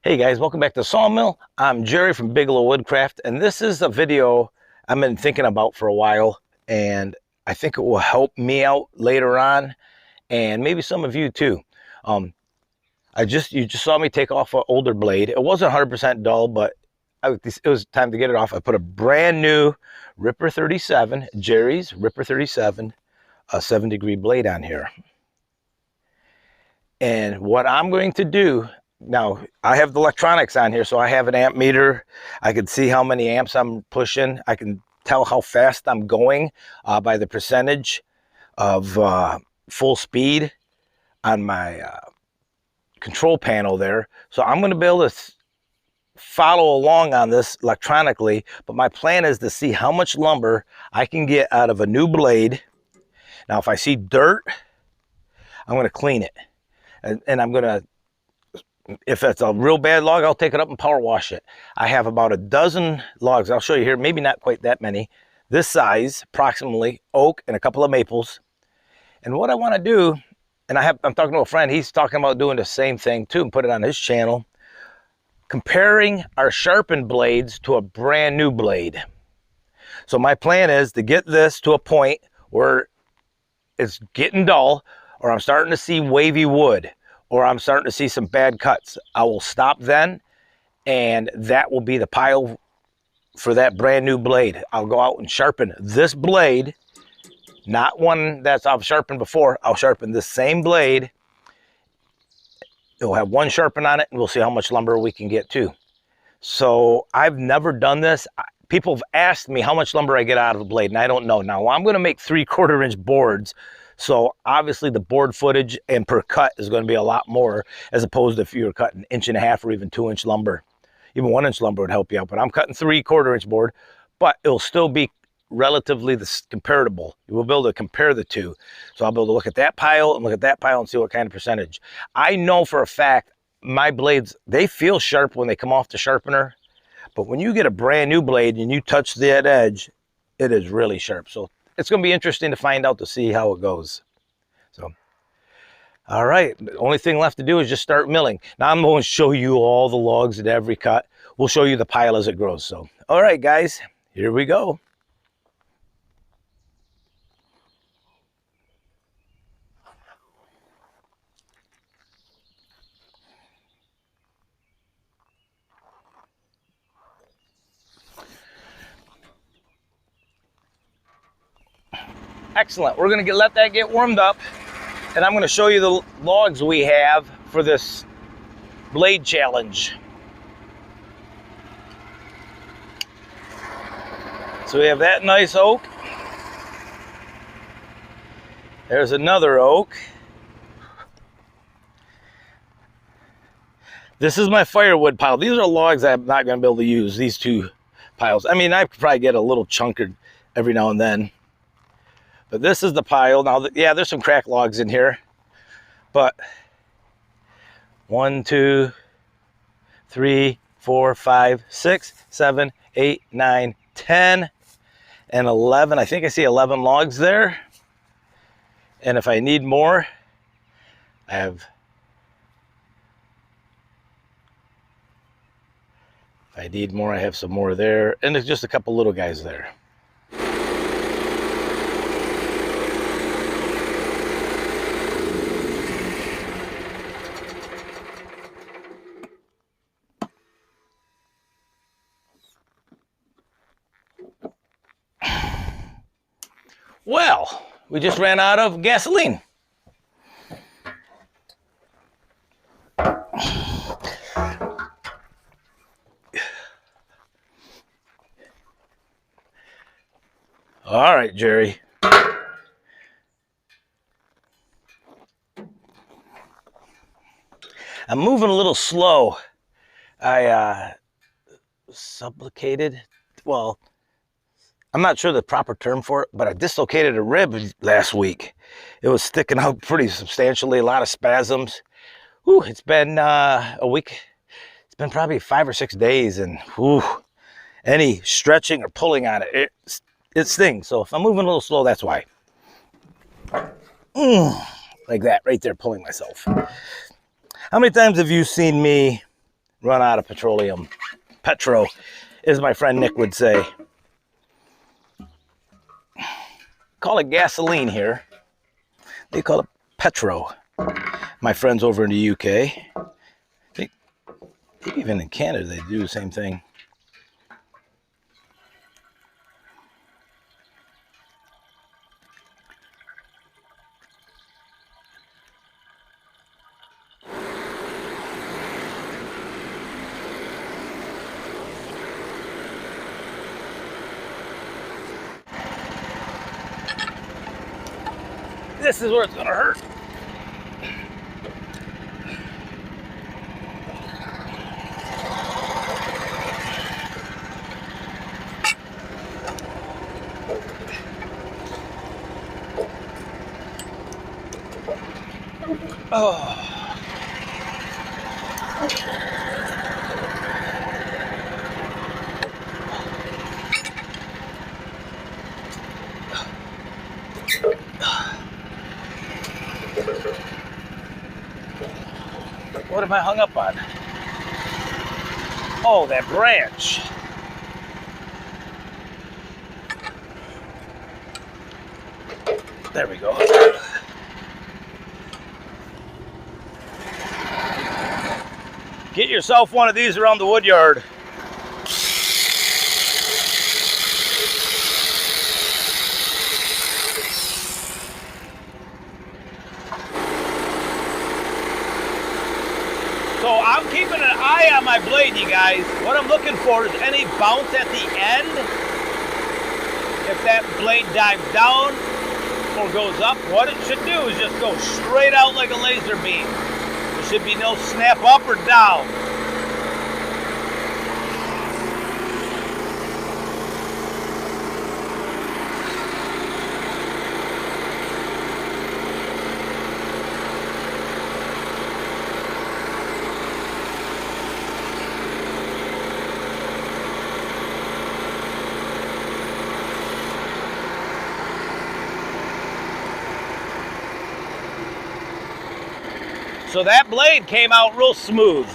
Hey guys, welcome back to Sawmill. I'm Jerry from Bigelow Woodcraft, and this is a video I've been thinking about for a while, and I think it will help me out later on, and maybe some of you too. You just saw me take off an older blade. It wasn't 100% dull, but it was time to get it off. I put a brand new Ripper 37, Jerry's Ripper 37, a 7-degree blade on here. And what I'm going to do, now I have the electronics on here, so I have an amp meter. I can see how many amps I'm pushing. I can tell how fast I'm going by the percentage of full speed on my control panel there. So I'm going to be able to follow along on this electronically, but my plan is to see how much lumber I can get out of a new blade. Now, if I see dirt, I'm going to clean it. And I'm going to, if it's a real bad log, I'll take it up and power wash it. I have about a dozen logs. I'll show you here, maybe not quite that many. This size, approximately, oak and a couple of maples. And what I want to do, and I'm talking to a friend, he's talking about doing the same thing too and put it on his channel, comparing our sharpened blades to a brand new blade. So my plan is to get this to a point where it's getting dull, or I'm starting to see wavy wood, or I'm starting to see some bad cuts. I will stop then, and that will be the pile for that brand new blade. I'll go out and sharpen this blade, not one that I've sharpened before. I'll sharpen the same blade. It'll have one sharpen on it, and we'll see how much lumber we can get too. So I've never done this. People have asked me how much lumber I get out of a blade, and I don't know. Now, I'm gonna make 3/4 inch boards, so obviously the board footage and per cut is going to be a lot more, as opposed to if you were cutting 1.5 inch or even 2 inch lumber. Even 1 inch lumber would help you out, but I'm cutting 3/4 inch board, but it'll still be relatively comparable. You will be able to compare the two. So I'll be able to look at that pile and look at that pile and see what kind of percentage. I know for a fact my blades, they feel sharp when they come off the sharpener, but when you get a brand new blade and you touch that edge, it is really sharp. So it's going to be interesting to find out, to see how it goes. So, all right, the only thing left to do is just start milling. Now I'm going to show you all the logs at every cut. We'll show you the pile as it grows. So, all right, guys, here we go. Excellent. We're going to let that get warmed up, and I'm going to show you the logs we have for this blade challenge. So we have that nice oak. There's another oak. This is my firewood pile. These are logs I'm not going to be able to use, these two piles. I mean, I could probably get a little chunkered every now and then. But this is the pile. Now, yeah, there's some crack logs in here. But 1, 2, 3, 4, 5, 6, 7, 8, 9, 10, and 11. I think I see 11 logs there. And if I need more, if I need more, I have some more there. And there's just a couple little guys there. Well, we just ran out of gasoline. All right, Jerry. I'm moving a little slow. I subluxated. Well, I'm not sure the proper term for it, but I dislocated a rib last week. It was sticking out pretty substantially, a lot of spasms. Whew, it's been a week. It's been probably 5 or 6 days, and whew, any stretching or pulling on it, it stings. So if I'm moving a little slow, that's why. Like that, right there, pulling myself. How many times have you seen me run out of petroleum. Petro, as my friend Nick would say. Call it gasoline here. They call it petro. My friends over in the UK, they, even in Canada, they do the same thing. This is where it's gonna hurt. Oh. What am I hung up on? Oh, that branch. There we go. Get yourself one of these around the wood yard. So I'm keeping an eye on my blade, you guys. What I'm looking for is any bounce at the end. If that blade dives down or goes up, what it should do is just go straight out like a laser beam. There should be no snap up or down. So that blade came out real smooth.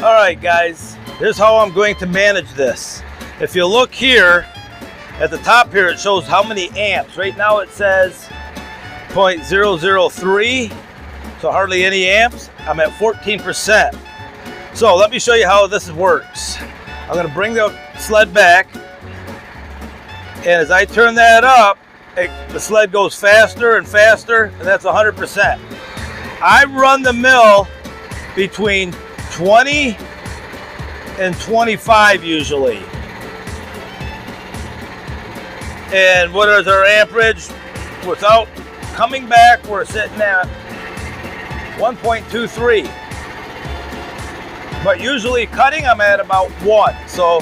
All right, guys, here's how I'm going to manage this. If you look here, at the top here, it shows how many amps. Right now it says 0.003, so hardly any amps. I'm at 14%. So let me show you how this works. I'm gonna bring the sled back, and as I turn that up, the sled goes faster and faster, and that's 100%. I run the mill between 20 and 25 usually. And what is our amperage? Without coming back, we're sitting at 1.23. But usually cutting, I'm at about 1. So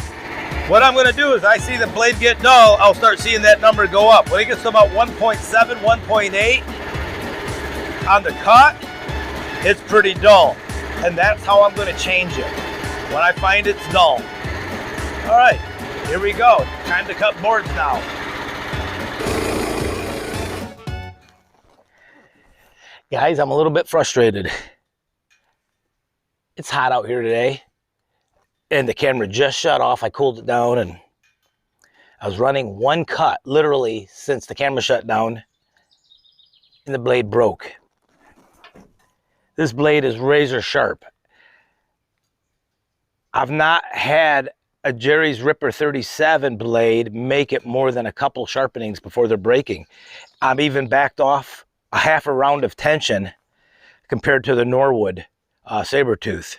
what I'm gonna do is I see the blade get dull, I'll start seeing that number go up. When it gets to about 1.7, 1.8 on the cut, it's pretty dull. And that's how I'm gonna change it, when I find it's dull. All right, here we go. Time to cut boards now. Guys, I'm a little bit frustrated. It's hot out here today, and the camera just shut off. I cooled it down, and I was running one cut, literally, since the camera shut down, and the blade broke. This blade is razor sharp. I've not had a Jerry's Ripper 37 blade make it more than a couple sharpenings before they're breaking. I'm even backed off a half a round of tension compared to the Norwood saber tooth.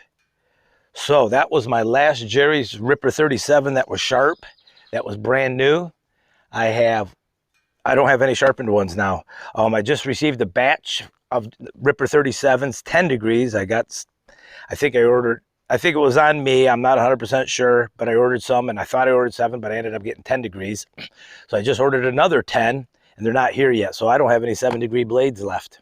So that was my last Jerry's Ripper 37 that was sharp, that was brand new. I don't have any sharpened ones now. I just received a batch of Ripper 37s, 10 degrees. I think it was on me, I'm not 100% sure, but I ordered some, and I thought I ordered 7, but I ended up getting 10 degrees. So I just ordered another 10, and they're not here yet, so I don't have any 7-degree blades left.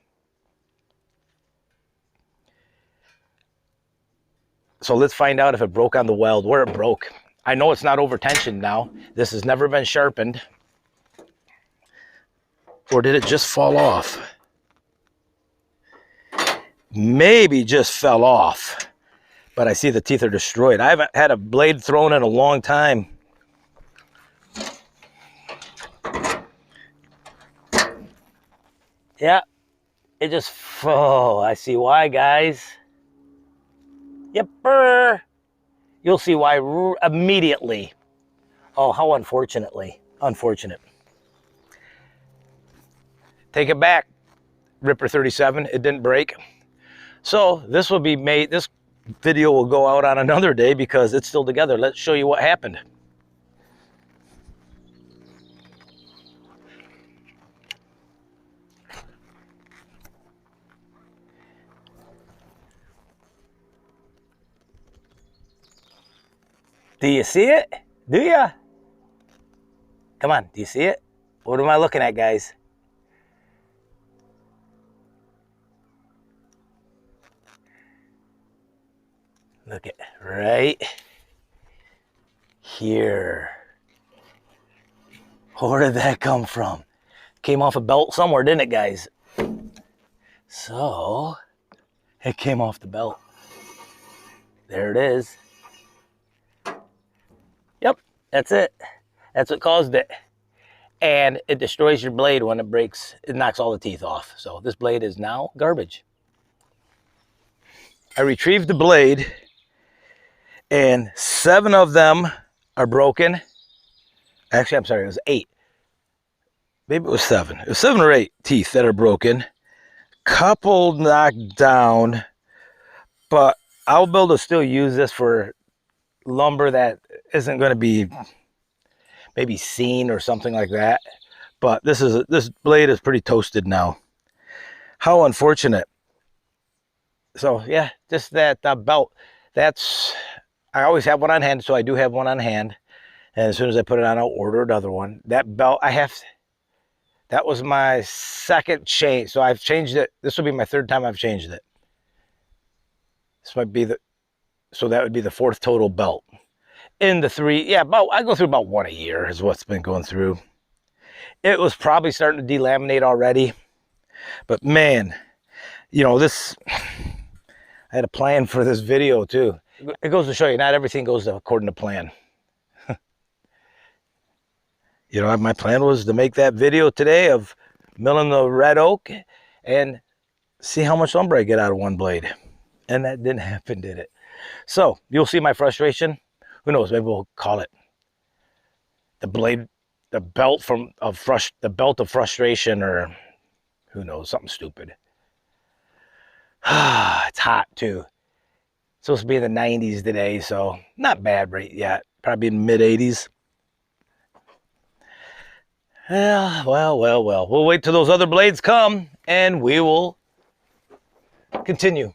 So let's find out if it broke on the weld, where it broke. I know it's not over tensioned now. This has never been sharpened. Or did it just fall off? Maybe just fell off. But I see the teeth are destroyed. I haven't had a blade thrown in a long time. Yeah, it just, oh, I see why, guys. Yepper. You'll see why immediately. Oh, how unfortunately. Unfortunate. Take it back, Ripper 37. It didn't break. So this will be made, this video will go out on another day because it's still together. Let's show you what happened. Do you see it? Do ya? Come on, do you see it? What am I looking at, guys? Look at right here. Where did that come from? Came off a belt somewhere, didn't it, guys? So, it came off the belt. There it is. Yep, that's it. That's what caused it. And it destroys your blade when it breaks. It knocks all the teeth off. So this blade is now garbage. I retrieved the blade and 7 of them are broken. Actually, I'm sorry, it was 8. Maybe it was 7. It was 7 or 8 teeth that are broken. Couple knocked down, but I'll be able to still use this for lumber that isn't going to be maybe seen or something like that. But this blade is pretty toasted now. How unfortunate. So yeah, just that belt. I always have one on hand, so I do have one on hand. And as soon as I put it on, I'll order another one. That belt that was my second change. So I've changed it. This will be my 3rd time I've changed it. This might be so that would be the 4th total belt. In the 3, yeah, I go through about 1 a year is what's been going through. It was probably starting to delaminate already. But man, you know, I had a plan for this video too. It goes to show you, not everything goes according to plan. You know, my plan was to make that video today of milling the red oak and see how much lumber I get out of one blade. And that didn't happen, did it? So you'll see my frustration. Who knows? Maybe we'll call it the belt of frustration, or who knows, something stupid. It's hot too. It's supposed to be in the 90s today, so not bad right yet. Probably in mid 80s. Yeah, well. We'll wait till those other blades come and we will continue.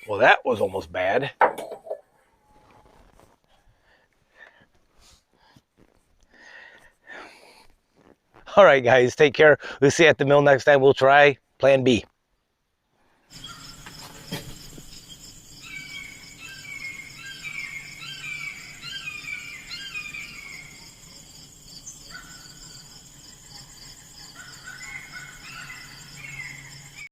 Well, that was almost bad. All right, guys, take care. We'll see you at the mill next time. We'll try plan B.